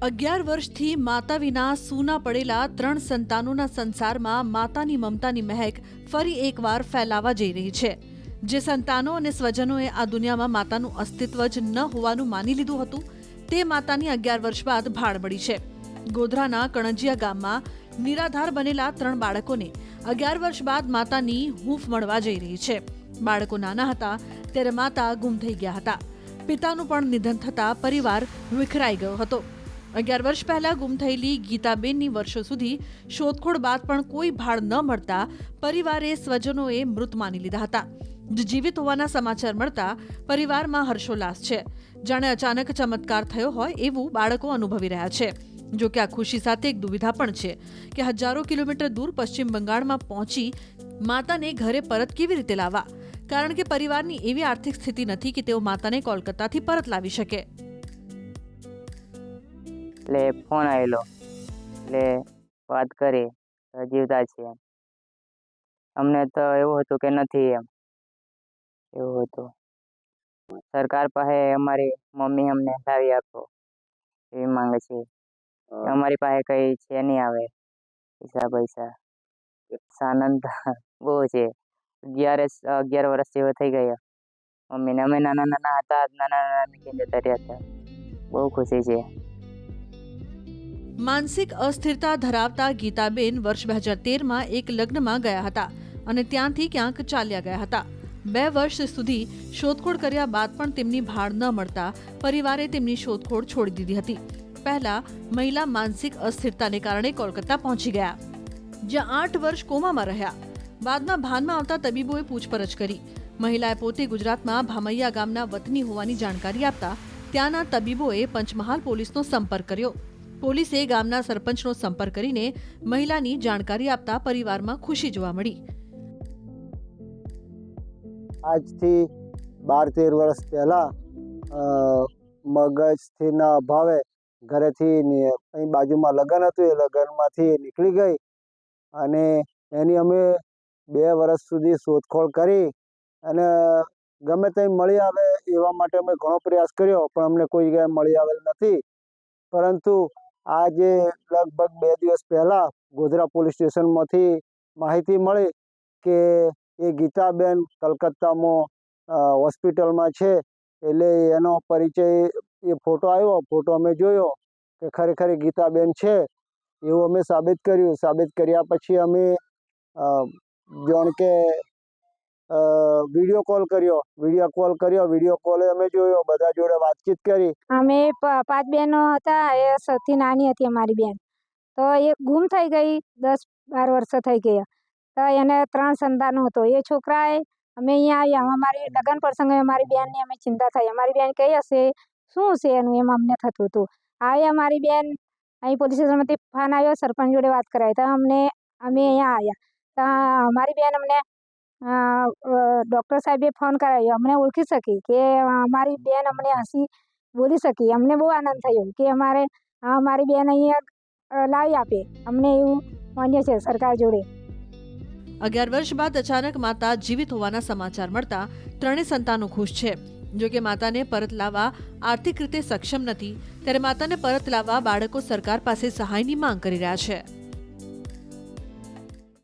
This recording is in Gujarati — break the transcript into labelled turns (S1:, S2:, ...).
S1: 11 વર્ષથી માતા વિના સૂના પડેલા 3 સંતાનોના સંસારમાં માતાની મમતાની મહેક ફરી એકવાર ફેલાવા જઈ રહી છે। જે સંતાનો અને સ્વજનોએ આ દુનિયામાં માતાનું અસ્તિત્વ જ ન હોવાનું માની લીધું હતું, તે માતાની 11 વર્ષ બાદ ભાળ મળી છે। ગોધરાના કણજીયા ગામમાં નિરાધાર બનેલા 3 બાળકોને 11 વર્ષ બાદ માતાની હૂંફ મળવા જઈ રહી છે। બાળકો નાના હતા ત્યારે માતા ગુમ થઈ ગયા હતા। પિતાનું પણ નિધન થતા પરિવાર વિખરાઈ ગયો હતો। 11 વર્ષ પહેલા ગુમ થયેલી ગીતાબેનની વર્ષો સુધી શોધખોળ બાદ પણ કોઈ ભાળ ન મળતા પરિવારે સ્વજનોએ મૃત માની લીધા હતા। જીવિત હોવાના સમાચાર મળતા પરિવારમાં હર્ષોલ્લાસ છે। જાણે અચાનક ચમત્કાર થયો હોય એવું બાળકો અનુભવી રહ્યા છે। જો કે આ ખુશી સાથે એક દુવિધા પણ છે કે હજારો કિલોમીટર દૂર પશ્ચિમ બંગાળમાં પહોંચી માતાને ઘરે પરત કેવી રીતે લાવવા, કારણ કે પરિવારની એવી આર્થિક સ્થિતિ નથી કે તેઓ માતાને કોલકાતાથી પરત લાવી શકે।
S2: એટલે ફોન આવેલો, એટલે વાત કરી, જીવતા છે। અમને તો એવું હતું કે નથી, એવું હતું। સરકાર પાસે અમારી મમ્મી અમને લાવી આપો એવી માંગે છે। અમારી પાસે કઈ છે નહીં, આવે પૈસા આનંદ બહુ છે। 11 વર્ષ જેવો થઈ ગયા મમ્મીને। અમે નાના હતા, નાના જતા રહ્યા હતા। બહુ ખુશી છે।
S1: માનસિક અસ્થિરતા ધરાવતા ગીતાબેન વર્ષ 2013માં એક લગ્નમાં ગયા હતા અને ત્યાંથી ક્યાંક ચાલ્યા ગયા હતા। 2 વર્ષ સુધી શોધખોળ કર્યા બાદ પણ તેમની ભાળ ન મળતા પરિવારે તેમની શોધખોળ છોડી દીધી હતી। પહેલા મહિલા માનસિક અસ્થિરતાને કારણે કોલકાતા પહોંચી ગયા, જ્યાં 8 વર્ષ કોમામાં રહ્યા। બાદમાં ભાનમાં આવતા તબીબોએ પૂછપરછ કરી। મહિલાએ પોતે ગુજરાતમાં ભામૈયા ગામના વતની હોવાની જાણકારી આપતા ત્યાંના તબીબોએ પંચમહાલ પોલીસનો સંપર્ક કર્યો। પોલીસે ગામના સરપંચનો સંપર્ક કરીને મહિલાની જાણકારી આપતા પરિવારમાં ખુશી જોવા મળી।
S3: આજથી 12-13 વર્ષ પહેલા મગજ સ્થિરના અભાવે ઘરેથી અહીં બાજુમાં લગ્ન હતું, એ લગ્નમાંથી નીકળી ગઈ અને એની અમે 2 વર્ષ સુધી શોધખોળ કરી અને ગમે તે મળી આવે એવા માટે અમે ઘણો પ્રયાસ કર્યો, પણ અમને કોઈ જગ્યાએ મળી આવેલ નથી। પરંતુ આજે લગભગ 2 દિવસ પહેલા ગોધરા પોલીસ સ્ટેશનમાંથી માહિતી મળી કે એ ગીતાબેન કલકત્તામાં હોસ્પિટલમાં છે। એટલે એનો પરિચય, એ ફોટો આવ્યો, ફોટો અમે જોયો કે ખરેખર ગીતાબેન છે એવું અમે સાબિત કર્યું। સાબિત કર્યા પછી અમે જાણ કે વિડીયો કોલ કર્યો। વિડીયો કોલે અમે જોયો, બધા જોડે વાતચીત કરી।
S4: અમે 5 બહેનો હતા, એ સૌથી નાની હતી અમારી બેન। તો એ ગુમ થઈ ગઈ, 10-12 વર્ષ થઈ ગયા। તો એને 3 સંતાનો હતો। એ છોકરાએ અમે અહીંયા આવ્યા, અમારી લગ્ન પ્રસંગે અમારી બેનની અમે ચિંતા થઈ। અમારી બેન કઈ હશે, શું છે એનું, એમ અમને થતું હતું। આવી અમારી બેન અહીં પોલીસ સ્ટેશનમાંથી ફોન આવ્યો, સરપંચ જોડે વાત કરાવી, તો અમે અહીંયા આવ્યા। તો અમારી બેન અમને ડૉક્ટર સાહેબે ફોન કરાવ્યો, અમને ઓળખી શકી કે અમારી બેન અમને હસી બોલી શકી। અમને બહુ આનંદ થયો કે અમારી બેન અહીંયા લાવી આપે, અમને એવું માન્ય છે સરકાર જોડે।
S1: 11 વર્ષ બાદ અચાનક માતા જીવિત હોવાના સમાચાર મળતા 3 સંતાનો ખુશ છે। જો કે માતાને પરત લાવવા આર્થિક રીતે સક્ષમ નથી, ત્યારે માતાને પરત લાવવા બાળકો સરકાર પાસે સહાયની માંગ કરી રહ્યા છે।